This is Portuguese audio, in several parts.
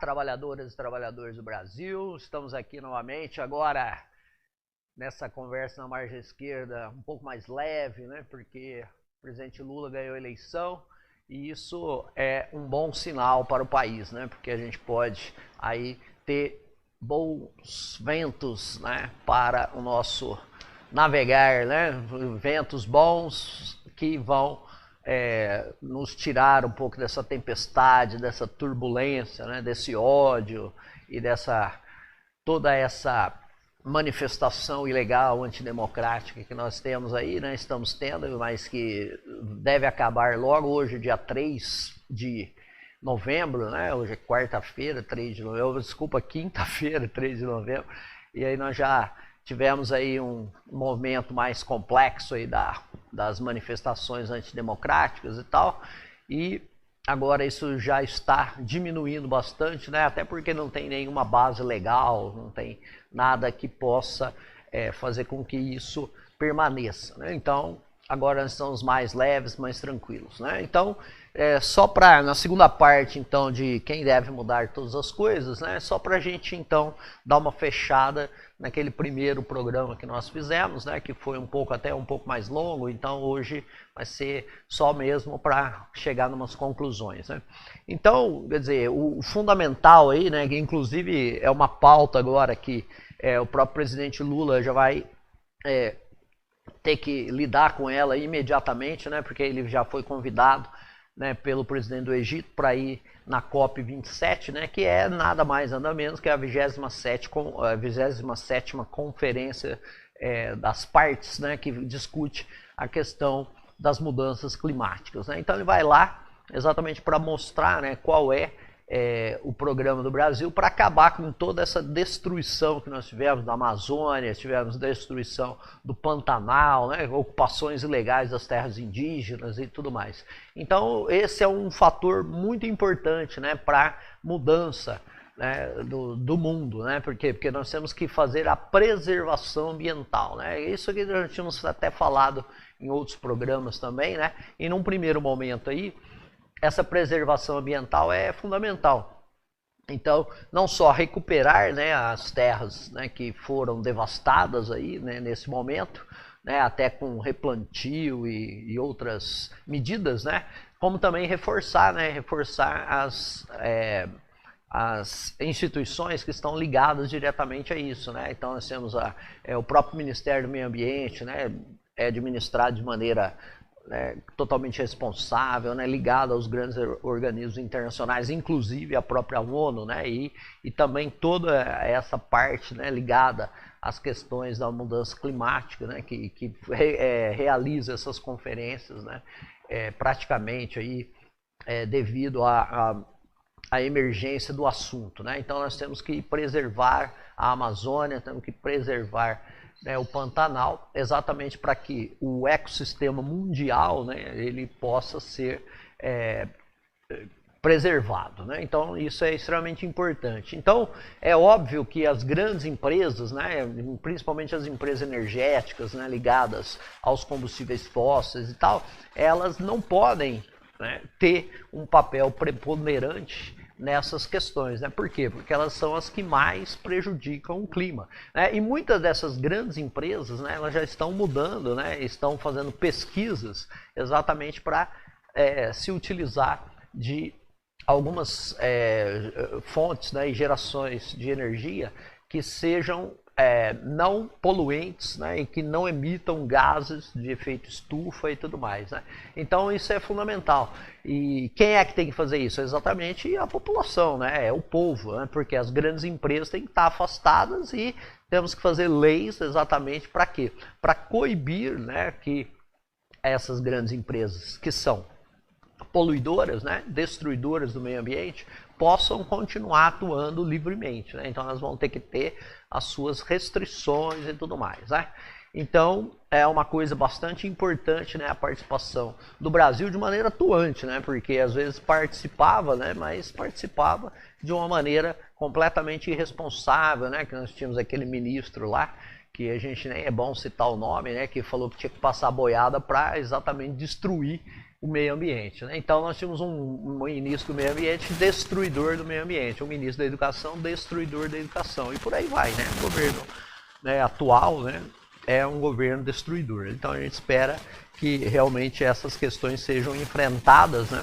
trabalhadoras e trabalhadores do Brasil, estamos aqui novamente agora nessa conversa na margem esquerda um pouco mais leve, né? Porque o presidente Lula ganhou a eleição e isso é um bom sinal para o país, né? Porque a gente pode aí ter bons ventos, né? Para o nosso navegar, né? Ventos bons que vão nos tirar um pouco dessa tempestade, dessa turbulência, né, desse ódio e dessa toda essa manifestação ilegal, antidemocrática que nós temos aí, né, estamos tendo, mas que deve acabar logo hoje, dia 3 de novembro, né, hoje é quarta-feira, 3 de novembro, desculpa, quinta-feira, 3 de novembro, e aí nós já tivemos aí um momento mais complexo aí das manifestações antidemocráticas e tal, e agora isso já está diminuindo bastante, né? Até porque não tem nenhuma base legal, não tem nada que possa fazer com que isso permaneça, né? Então, agora nós estamos mais leves, mais tranquilos, né? Então, só para, na segunda parte, então, de quem deve mudar todas as coisas, né? Só para a gente, então, dar uma fechada naquele primeiro programa que nós fizemos, né? Que foi até um pouco mais longo, então hoje vai ser só mesmo para chegar em umas conclusões, né? Então, quer dizer, o fundamental aí, né? Que inclusive é uma pauta agora que o próprio presidente Lula já vai ter que lidar com ela imediatamente, né? Porque ele já foi convidado, né, pelo presidente do Egito para ir na COP27, né, que é nada mais nada menos que a 27ª conferência das partes, né, que discute a questão das mudanças climáticas, né? Então ele vai lá exatamente para mostrar, né, qual é o programa do Brasil para acabar com toda essa destruição que nós tivemos da Amazônia, tivemos destruição do Pantanal, né, ocupações ilegais das terras indígenas e tudo mais. Então esse é um fator muito importante, né, para mudança, né, do mundo, né? Porque nós temos que fazer a preservação ambiental, né? Isso que nós tínhamos até falado em outros programas também, né? E num primeiro momento aí, essa preservação ambiental é fundamental. Então, não só recuperar, né, as terras, né, que foram devastadas aí, né, nesse momento, né, até com replantio e outras medidas, né, como também reforçar, né, as instituições que estão ligadas diretamente a isso, né? Então nós temos o próprio Ministério do Meio Ambiente, né, administrado de maneira totalmente responsável, né, ligado aos grandes organismos internacionais, inclusive a própria ONU, né, e também toda essa parte, né, ligada às questões da mudança climática, né, que realiza essas conferências, né, praticamente aí, devido à emergência do assunto, né? Então nós temos que preservar a Amazônia, temos que preservar, né, o Pantanal, exatamente para que o ecossistema mundial, né, ele possa ser preservado, né? Então isso é extremamente importante. Então é óbvio que as grandes empresas, né, principalmente as empresas energéticas, né, ligadas aos combustíveis fósseis e tal, elas não podem, né, ter um papel preponderante nessas questões, né? Por quê? Porque elas são as que mais prejudicam o clima, né? E muitas dessas grandes empresas, né, elas já estão mudando, né, estão fazendo pesquisas exatamente para se utilizar de algumas fontes, né, e gerações de energia que sejam não poluentes, né, e que não emitam gases de efeito estufa e tudo mais, né? Então isso é fundamental. E quem é que tem que fazer isso? Exatamente a população, né? É o povo, né? Porque as grandes empresas têm que estar afastadas e temos que fazer leis exatamente para quê? Para coibir, né, que essas grandes empresas que são poluidoras, né, destruidoras do meio ambiente, possam continuar atuando livremente, né? Então elas vão ter que ter as suas restrições e tudo mais, né? Então é uma coisa bastante importante, né, a participação do Brasil de maneira atuante, né? Porque às vezes participava, né, mas participava de uma maneira completamente irresponsável, né? Que nós tínhamos aquele ministro lá, que a gente nem é bom citar o nome, né, que falou que tinha que passar boiada para exatamente destruir o meio ambiente, né? Então nós tínhamos um ministro do meio ambiente destruidor do meio ambiente, um ministro da educação destruidor da educação, e por aí vai, né? O governo, né, atual, né, é um governo destruidor. Então a gente espera que realmente essas questões sejam enfrentadas, né?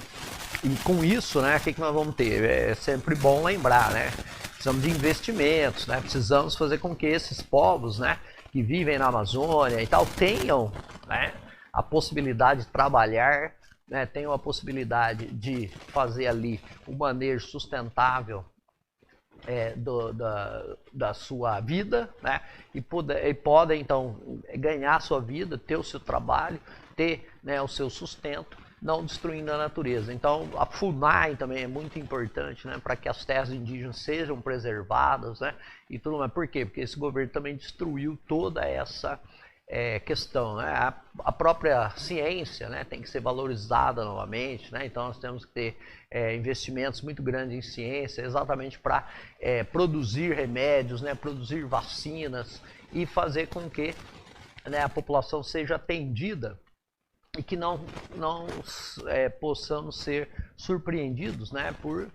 E com isso, né, o que nós vamos ter? É sempre bom lembrar, né? Precisamos de investimentos, né? Precisamos fazer com que esses povos, né, que vivem na Amazônia e tal, tenham, né, a possibilidade de trabalhar, né, tenham a possibilidade de fazer ali um manejo sustentável da sua vida, né, e podem então ganhar a sua vida, ter o seu trabalho, ter, né, o seu sustento, não destruindo a natureza. Então a FUNAI também é muito importante, né, para que as terras indígenas sejam preservadas, né, e tudo mais. Por quê? Porque esse governo também destruiu toda essa questão, né? A própria ciência, né, tem que ser valorizada novamente, né? Então nós temos que ter investimentos muito grandes em ciência, exatamente para produzir remédios, né, produzir vacinas e fazer com que, né, a população seja atendida e que não possamos ser surpreendidos, né, por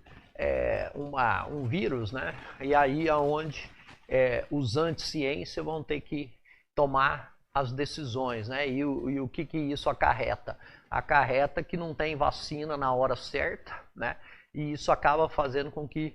um vírus, né? E aí aonde os anti-ciência vão ter que tomar as decisões, né? E o que isso acarreta? Acarreta que não tem vacina na hora certa, né? E isso acaba fazendo com que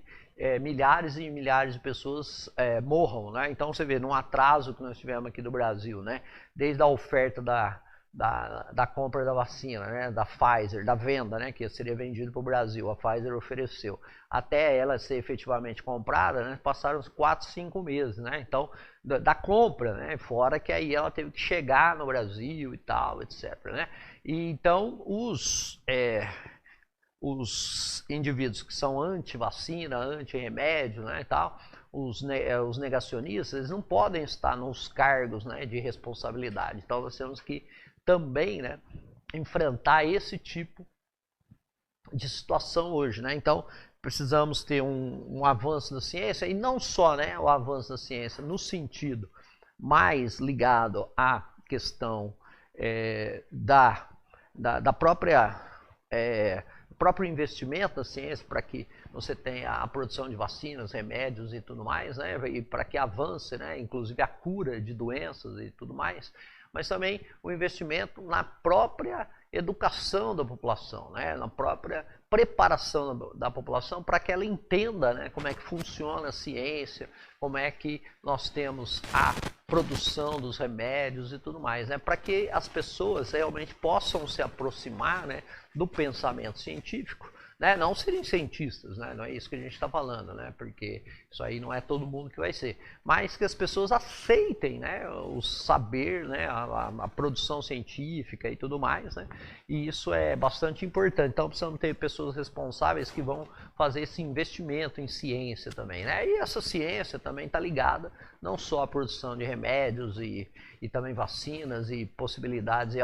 milhares e milhares de pessoas morram, né? Então você vê, num atraso que nós tivemos aqui do Brasil, né? Desde a oferta da compra da vacina, né, da Pfizer, da venda, né, que seria vendido para o Brasil, a Pfizer ofereceu, até ela ser efetivamente comprada, né, passaram uns 4, 5 meses, né, então, da compra, né, fora que aí ela teve que chegar no Brasil e tal, etc, né, e então os indivíduos que são anti-vacina, anti-remédio, né, e tal, os negacionistas, eles não podem estar nos cargos, né, de responsabilidade, então nós temos que também, né, enfrentar esse tipo de situação hoje, né? Então precisamos ter um avanço da ciência, e não só, né, o avanço da ciência no sentido mais ligado à questão da própria próprio investimento na ciência para que você tenha a produção de vacinas, remédios e tudo mais, né, e para que avance, né, inclusive a cura de doenças e tudo mais, mas também o investimento na própria educação da população, né, na própria preparação da população para que ela entenda, né, como é que funciona a ciência, como é que nós temos a produção dos remédios e tudo mais, né, para que as pessoas realmente possam se aproximar, né, do pensamento científico, né, não serem cientistas, né, não é isso que a gente está falando, né, porque isso aí não é todo mundo que vai ser, mas que as pessoas aceitem, né, o saber, né, a produção científica e tudo mais, né, e isso é bastante importante. Então precisamos ter pessoas responsáveis que vão fazer esse investimento em ciência também, né, e essa ciência também está ligada não só à produção de remédios e também vacinas e possibilidades e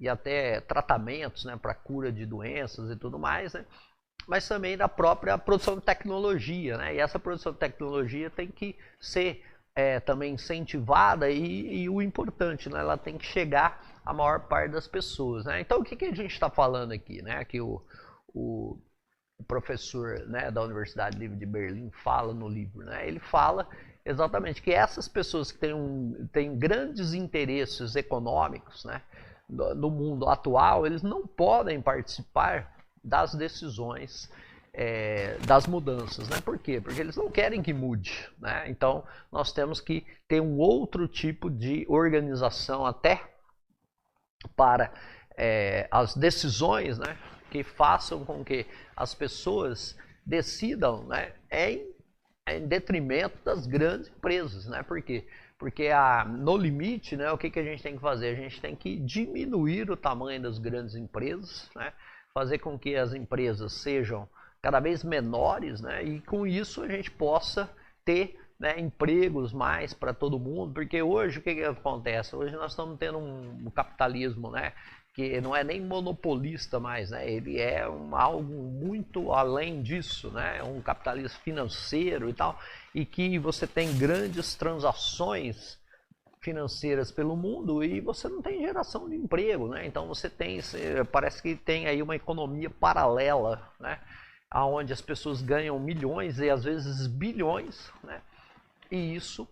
até tratamentos, né, para cura de doenças e tudo mais, né, mas também da própria produção de tecnologia, né, e essa produção de tecnologia tem que ser também incentivada e o importante, né, ela tem que chegar à maior parte das pessoas, né. Então o que a gente está falando aqui, né, que o professor, né, da Universidade Livre de Berlim fala no livro, né, ele fala exatamente que essas pessoas que têm grandes interesses econômicos, né, no mundo atual, eles não podem participar das decisões das mudanças, né? Por quê? Porque eles não querem que mude, né? Então nós temos que ter um outro tipo de organização até para as decisões, né, que façam com que as pessoas decidam, né, em detrimento das grandes empresas, né? Por quê? Porque no limite, né, o que a gente tem que fazer? A gente tem que diminuir o tamanho das grandes empresas, né? Fazer com que as empresas sejam cada vez menores, né? E com isso a gente possa ter, né, empregos mais para todo mundo, porque hoje o que acontece? Hoje nós estamos tendo um capitalismo, né, que não é nem monopolista mais, né? Ele é algo muito além disso, né? Um capitalismo financeiro e tal, e que você tem grandes transações financeiras pelo mundo e você não tem geração de emprego, né? Então você tem, parece que tem aí uma economia paralela, né? Onde as pessoas ganham milhões e às vezes bilhões, né? E isso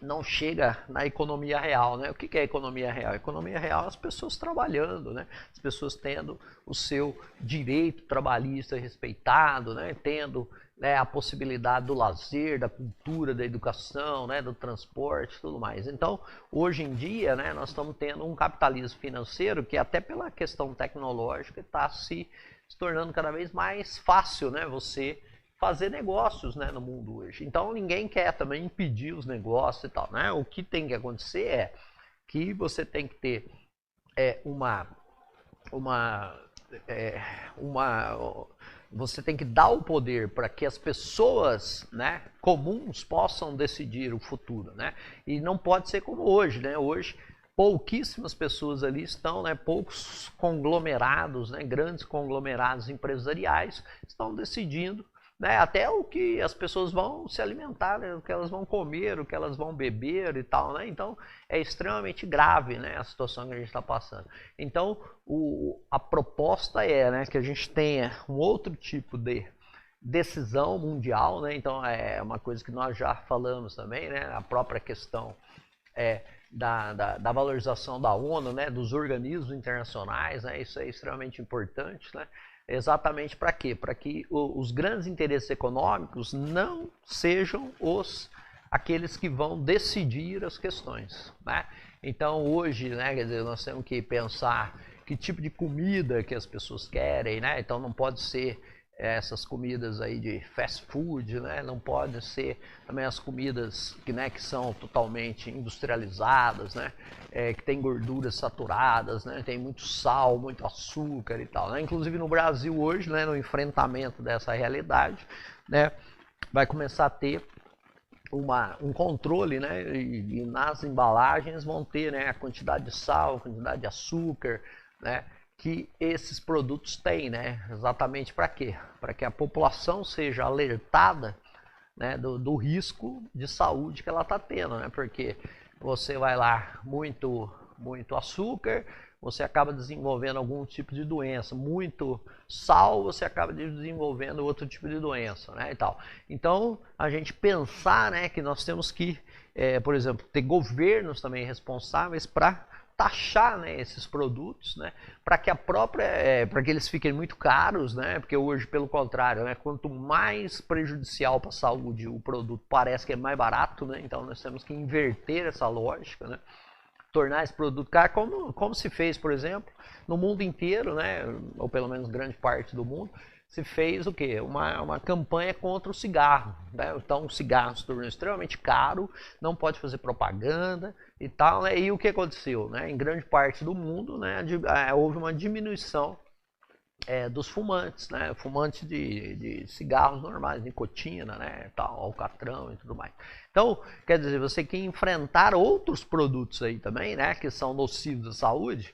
não chega na economia real, né? O que é a economia real? A economia real é as pessoas trabalhando, né? As pessoas tendo o seu direito trabalhista respeitado, né? Tendo, né, a possibilidade do lazer, da cultura, da educação, né, do transporte e tudo mais. Então, hoje em dia, né, nós estamos tendo um capitalismo financeiro que até pela questão tecnológica está se tornando cada vez mais fácil, né, você fazer negócios, né, no mundo hoje. Então, ninguém quer também impedir os negócios e tal, né? O que tem que acontecer é que você tem que ter você tem que dar o poder para que as pessoas, né, comuns possam decidir o futuro, né? E não pode ser como hoje, né? Hoje pouquíssimas pessoas ali estão, né, poucos conglomerados, né, grandes conglomerados empresariais estão decidindo, né, até o que as pessoas vão se alimentar, né, o que elas vão comer, o que elas vão beber e tal, né? Então é extremamente grave, né, a situação que a gente está passando. Então a proposta é, né, que a gente tenha um outro tipo de decisão mundial, né? Então é uma coisa que nós já falamos também, né? A própria questão da valorização da ONU, né, dos organismos internacionais, né? Isso é extremamente importante, né? Exatamente para quê? Para que os grandes interesses econômicos não sejam aqueles que vão decidir as questões, né? Então hoje, né, quer dizer, nós temos que pensar que tipo de comida que as pessoas querem, né? Então não pode ser essas comidas aí de fast food, né? Não pode ser também as comidas que, né, que são totalmente industrializadas, né? Que tem gorduras saturadas, né? Tem muito sal, muito açúcar e tal, né? Inclusive no Brasil hoje, né, no enfrentamento dessa realidade, né, vai começar a ter um controle, né? E nas embalagens vão ter, né, a quantidade de sal, a quantidade de açúcar, né, que esses produtos têm, né? Exatamente para quê? Para que a população seja alertada, né, do risco de saúde que ela está tendo, né? Porque você vai lá, muito açúcar, você acaba desenvolvendo algum tipo de doença. Muito sal, você acaba desenvolvendo outro tipo de doença, né, e tal. Então, a gente pensar, né, que nós temos que, por exemplo, ter governos também responsáveis para taxar, né, esses produtos, né, para que para que eles fiquem muito caros, né, porque hoje, pelo contrário, né, quanto mais prejudicial para a saúde o produto, parece que é mais barato, né, então nós temos que inverter essa lógica, né, tornar esse produto caro, como se fez, por exemplo, no mundo inteiro, né, ou pelo menos grande parte do mundo, se fez o quê? Uma campanha contra o cigarro, né? Então o cigarro se tornou extremamente caro, não pode fazer propaganda e tal, né? E o que aconteceu, né? Em grande parte do mundo, né, houve uma diminuição dos fumantes, né? Fumantes de cigarros normais, nicotina, né, tal, alcatrão e tudo mais. Então, quer dizer, você tem que enfrentar outros produtos aí também, né, que são nocivos à saúde,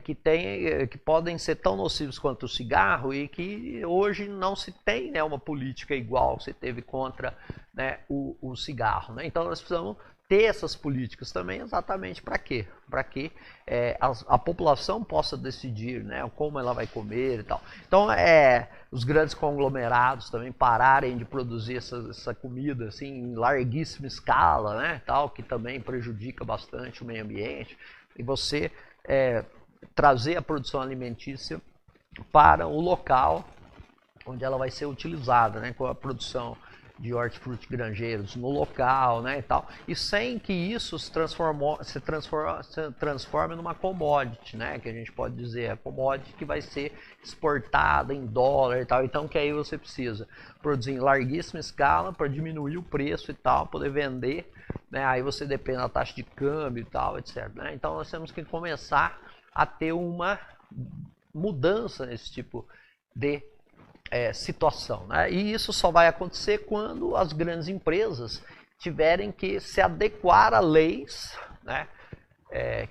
que podem ser tão nocivos quanto o cigarro e que hoje não se tem, né, uma política igual se teve contra, né, o cigarro, né? Então nós precisamos ter essas políticas também exatamente para quê? Para que a população possa decidir, né, como ela vai comer e tal. Então os grandes conglomerados também pararem de produzir essa comida assim, em larguíssima escala, né, tal, que também prejudica bastante o meio ambiente, e você trazer a produção alimentícia para o local onde ela vai ser utilizada, né, com a produção de hortifruti granjeiros no local, né, e tal, e sem que isso se transforme numa commodity, né, que a gente pode dizer, a commodity que vai ser exportada em dólar e tal, então que aí você precisa produzir em larguíssima escala para diminuir o preço e tal, poder vender, né, aí você depende da taxa de câmbio e tal, etc, né? Então nós temos que começar a ter uma mudança nesse tipo de situação, né? E isso só vai acontecer quando as grandes empresas tiverem que se adequar a leis, né,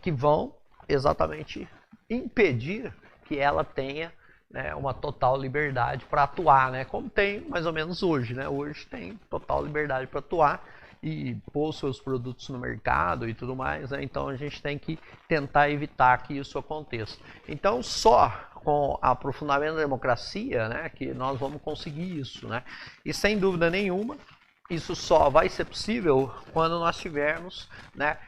que vão exatamente impedir que ela tenha, né, uma total liberdade para atuar, né, como tem mais ou menos hoje, né? Hoje tem total liberdade para atuar e pôr seus produtos no mercado e tudo mais, né? Então a gente tem que tentar evitar que isso aconteça. Então só com aprofundamento da democracia, né, que nós vamos conseguir isso, né? E sem dúvida nenhuma, isso só vai ser possível quando nós tivermos, né,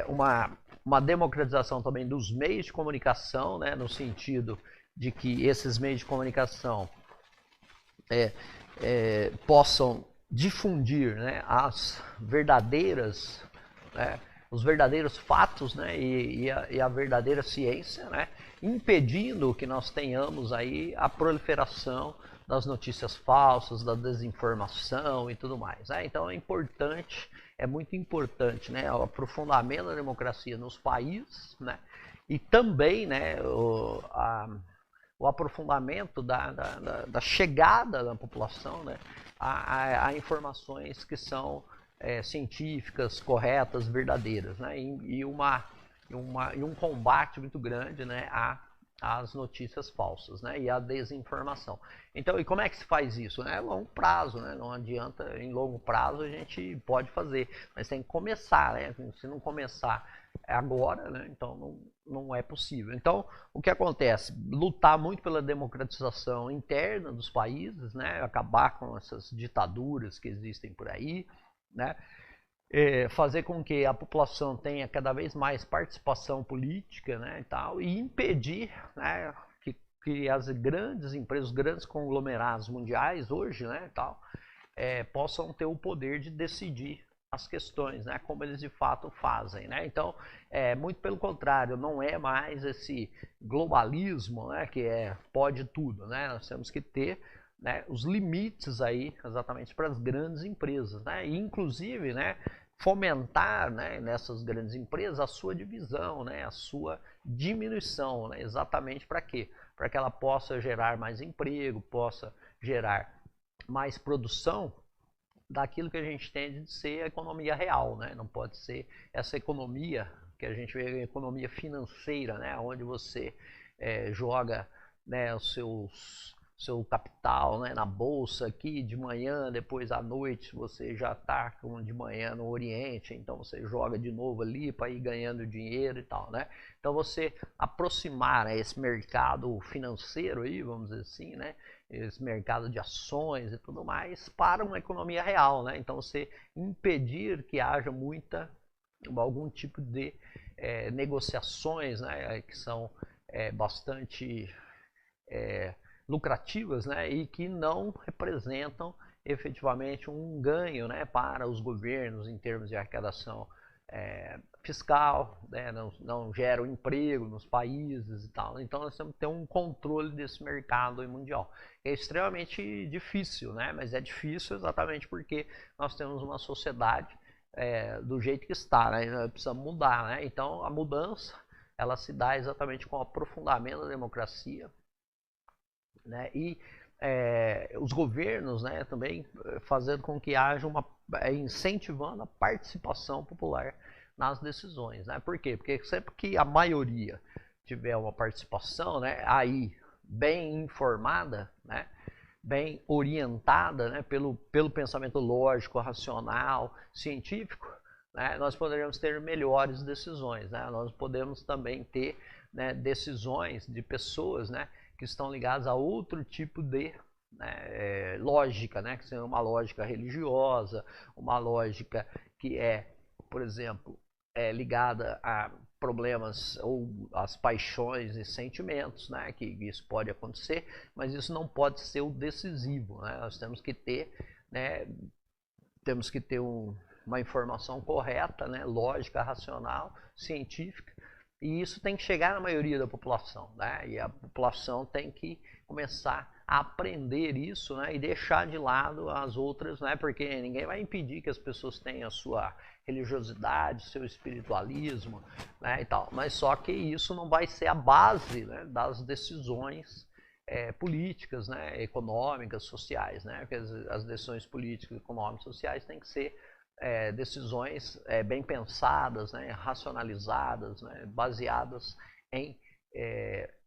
uma democratização também dos meios de comunicação, né, no sentido de que esses meios de comunicação possam difundir, né, as verdadeiras, né, os verdadeiros fatos, né, e a verdadeira ciência, né, impedindo que nós tenhamos aí a proliferação das notícias falsas, da desinformação e tudo mais, né? Então é importante, é muito importante, né, o aprofundamento da democracia nos países, né, e também, né, o aprofundamento da chegada da população, né, a informações que são científicas, corretas, verdadeiras, né, e um combate muito grande, né, às notícias falsas, né, e à desinformação. Então, e como é que se faz isso? É longo prazo, né? Não adianta, em longo prazo a gente pode fazer, mas tem que começar, né? Se não começar agora, né, então não é possível. Então, o que acontece? Lutar muito pela democratização interna dos países, né, acabar com essas ditaduras que existem por aí, né, fazer com que a população tenha cada vez mais participação política, né, e tal, e impedir, né, que as grandes empresas, os grandes conglomerados mundiais hoje, né, e tal, possam ter o poder de decidir as questões, né, como eles de fato fazem, né? Então, muito pelo contrário, não é mais esse globalismo, né, que pode tudo, né? Nós temos que ter, né, os limites aí exatamente para as grandes empresas, né? E, inclusive, né, fomentar, né, nessas grandes empresas a sua divisão, né, a sua diminuição, né? Exatamente para quê? Para que ela possa gerar mais emprego, possa gerar mais produção daquilo que a gente entende de ser a economia real, né? Não pode ser essa economia que a gente vê, a economia financeira, né? Onde você joga, né, seu capital, né, na bolsa aqui de manhã, depois à noite você já está de manhã no Oriente, então você joga de novo ali para ir ganhando dinheiro e tal, né? Então você aproximar, né, esse mercado financeiro aí, vamos dizer assim, né, esse mercado de ações e tudo mais, para uma economia real, né? Então você impedir que haja algum tipo de negociações, né, que são bastante lucrativas, né, e que não representam efetivamente um ganho, né, para os governos em termos de arrecadação fiscal, né, não geram emprego nos países e tal. Então nós temos que ter um controle desse mercado mundial. É extremamente difícil, né, mas é difícil exatamente porque nós temos uma sociedade do jeito que está, né, nós precisamos mudar, né? Então a mudança ela se dá exatamente com o aprofundamento da democracia, né, e os governos, né, também fazendo com que haja incentivando a participação popular nas decisões, né? Por quê? Porque sempre que a maioria tiver uma participação, né, aí bem informada, né, bem orientada, né, pelo pensamento lógico, racional, científico, né, nós poderíamos ter melhores decisões, né? Nós podemos também ter, né, decisões de pessoas, né, que estão ligadas a outro tipo de, né, lógica, né, que seja uma lógica religiosa, uma lógica que por exemplo, ligada a problemas ou as paixões e sentimentos, né, que isso pode acontecer, mas isso não pode ser o decisivo, né? Nós temos que ter, né, uma informação correta, né, lógica, racional, científica, e isso tem que chegar na maioria da população, né? E a população tem que começar a aprender isso, né? E deixar de lado as outras, né? Porque ninguém vai impedir que as pessoas tenham a sua religiosidade, seu espiritualismo, né? E tal. Mas só que isso não vai ser a base, né, das decisões políticas, né? Econômicas, sociais, né? Porque as decisões políticas, econômicas, sociais têm que ser decisões bem pensadas, né, racionalizadas, né, baseadas em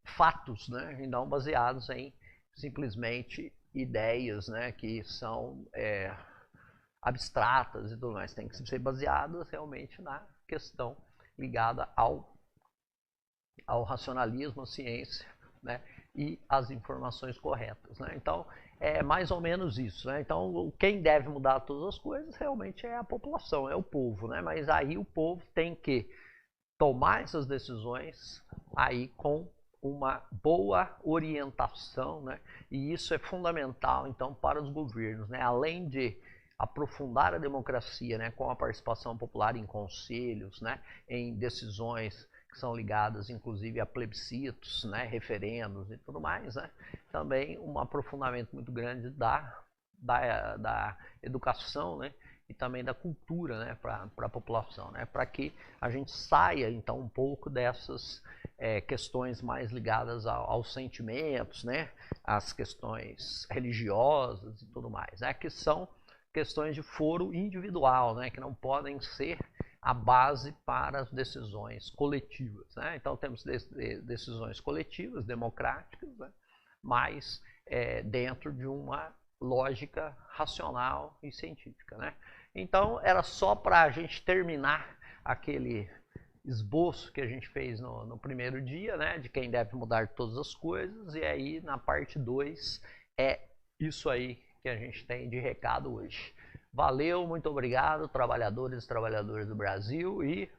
fatos, né, e não baseados em simplesmente ideias, né, que são abstratas e tudo mais, tem que ser baseadas realmente na questão ligada ao racionalismo, à ciência, né, e às informações corretas, né? Então, é mais ou menos isso, né? Então, quem deve mudar todas as coisas realmente é a população, é o povo, né? Mas aí o povo tem que tomar essas decisões aí com uma boa orientação, né? E isso é fundamental, então, para os governos, né? Além de aprofundar a democracia, né, com a participação popular em conselhos, né, em decisões que são ligadas, inclusive, a plebiscitos, né, referendos e tudo mais, né? Também um aprofundamento muito grande da educação, né, e também da cultura, né, para a população, né, para que a gente saia, então, um pouco dessas questões mais ligadas aos sentimentos, né, às questões religiosas e tudo mais, né, que são questões de foro individual, né, que não podem ser a base para as decisões coletivas, né? Então temos decisões coletivas, democráticas, né, mas dentro de uma lógica racional e científica, né? Então era só para a gente terminar aquele esboço que a gente fez no primeiro dia, né, de quem deve mudar todas as coisas, e aí na parte 2 é isso aí que a gente tem de recado hoje. Valeu, muito obrigado, trabalhadores e trabalhadoras do Brasil, e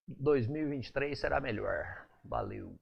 2023 será melhor. Valeu.